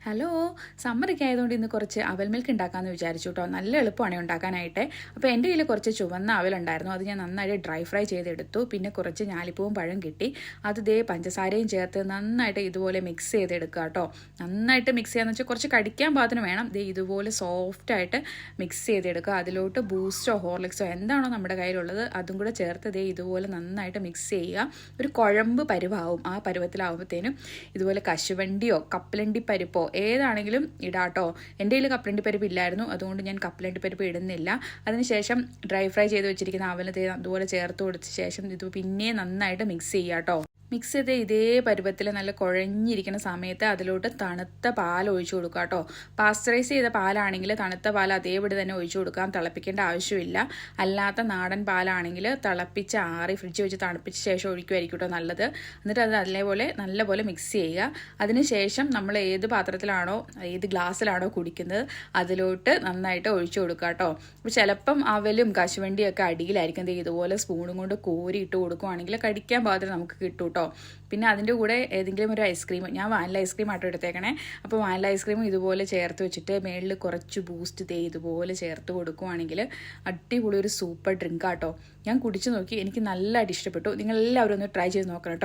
Hello, സമ്മറൊക്കെ ആയതുകൊണ്ട് ഇന്ന് കുറച്ച് അവൽ മിൽക്ക് ഉണ്ടാക്കാമെന്ന് വിചാരിച്ചു കേട്ടോ. നല്ല എളുപ്പമാണ് ഉണ്ടാക്കാനായിട്ട്. അപ്പോൾ എൻ്റെ കയ്യിൽ കുറച്ച് ചുവന്ന അവലുണ്ടായിരുന്നു. അത് ഞാൻ നന്നായിട്ട് ഡ്രൈ ഫ്രൈ ചെയ്തെടുത്തു. പിന്നെ കുറച്ച് ഞാലിപ്പൂവും പഴം കിട്ടി. അത് പഞ്ചസാരയും ചേർത്ത് നന്നായിട്ട് ഇതുപോലെ മിക്സ് ചെയ്തെടുക്കുക കേട്ടോ. നന്നായിട്ട് മിക്സ് ചെയ്യാന്ന് വെച്ചാൽ കുറച്ച് കടിക്കാൻ പാകത്തിന് വേണം. ഇതുപോലെ സോഫ്റ്റായിട്ട് മിക്സ് ചെയ്തെടുക്കുക. അതിലോട്ട് ബൂസ്റ്റോ ഹോർലിക്സോ എന്താണോ നമ്മുടെ കയ്യിലുള്ളത് അതും കൂടെ ചേർത്ത് ഇതുപോലെ നന്നായിട്ട് മിക്സ് ചെയ്യുക. ഒരു കുഴമ്പ് പരുവാവും. ആ പരുവത്തിലാവുമ്പോഴത്തേനും ഇതുപോലെ കശുവണ്ടിയോ കപ്പലണ്ടി പരിപ്പോ ഏതാണെങ്കിലും ഇടാട്ടോ. എൻ്റെ കയ്യിൽ കപ്പലണ്ടി പരിപ്പ് ഇല്ലായിരുന്നു, അതുകൊണ്ട് ഞാൻ കപ്പലണ്ടി പരിപ്പ് ഇടുന്നില്ല. അതിനുശേഷം ഡ്രൈ ഫ്രൈ ചെയ്ത് വെച്ചിരിക്കുന്ന അവല് അതുപോലെ ചേർത്ത് കൊടുത്ത ശേഷം ഇത് പിന്നെ നന്നായിട്ട് മിക്സ് ചെയ്യാട്ടോ. മിക്സ് ചെയ്ത് ഇതേ പരുവത്തിൽ നല്ല കുഴഞ്ഞിരിക്കുന്ന സമയത്ത് അതിലോട്ട് തണുത്ത പാൽ ഒഴിച്ചു കൊടുക്കുക കേട്ടോ. പാസ്ചറൈസ് ചെയ്ത പാലാണെങ്കിൽ തണുത്ത പാൽ അതേപടി തന്നെ ഒഴിച്ചു കൊടുക്കാം, തിളപ്പിക്കേണ്ട ആവശ്യമില്ല. അല്ലാത്ത നാടൻ പാലാണെങ്കിൽ തിളപ്പിച്ച് ആറി ഫ്രിഡ്ജ് വെച്ച് തണുപ്പിച്ച ശേഷം ഒഴിക്കുമായിരിക്കും കേട്ടോ നല്ലത്. എന്നിട്ട് അത് നല്ലപോലെ മിക്സ് ചെയ്യുക. അതിനുശേഷം നമ്മൾ ഏത് പാത്രത്തിലാണോ ഏത് ഗ്ലാസ്സിലാണോ കുടിക്കുന്നത് അതിലോട്ട് നന്നായിട്ട് ഒഴിച്ചു കൊടുക്കുക കേട്ടോ. അപ്പോൾ ചിലപ്പം അവലും കശുവണ്ടിയും ഒക്കെ അടിയിലായിരിക്കും. ഇതുപോലെ സ്പൂണും കൊണ്ട് കോരി ഇട്ട് കൊടുക്കുവാണെങ്കിൽ കടിക്കാൻ പാകത്തിന് നമുക്ക് കിട്ടും കേട്ടോ. പിന്നെ അതിൻ്റെ കൂടെ ഏതെങ്കിലും ഒരു ഐസ്ക്രീം, ഞാൻ വാനില ഐസ്ക്രീം ആട്ടോ എടുത്തേക്കണേ. അപ്പോൾ വാനില ഐസ്ക്രീമും ഇതുപോലെ ചേർത്ത് വെച്ചിട്ട് മേളിൽ കുറച്ച് ബൂസ്റ്റ് ഇതുപോലെ ചേർത്ത് കൊടുക്കുവാണെങ്കിൽ അടിപൊളി ഒരു സൂപ്പർ ഡ്രിങ്ക് ആട്ടോ. ഞാൻ കുടിച്ചു നോക്കി, എനിക്ക് നല്ലതായിട്ട് ഇഷ്ടപ്പെട്ടു. നിങ്ങളെല്ലാവരും ഒന്ന് ട്രൈ ചെയ്ത് നോക്കണം കേട്ടോ.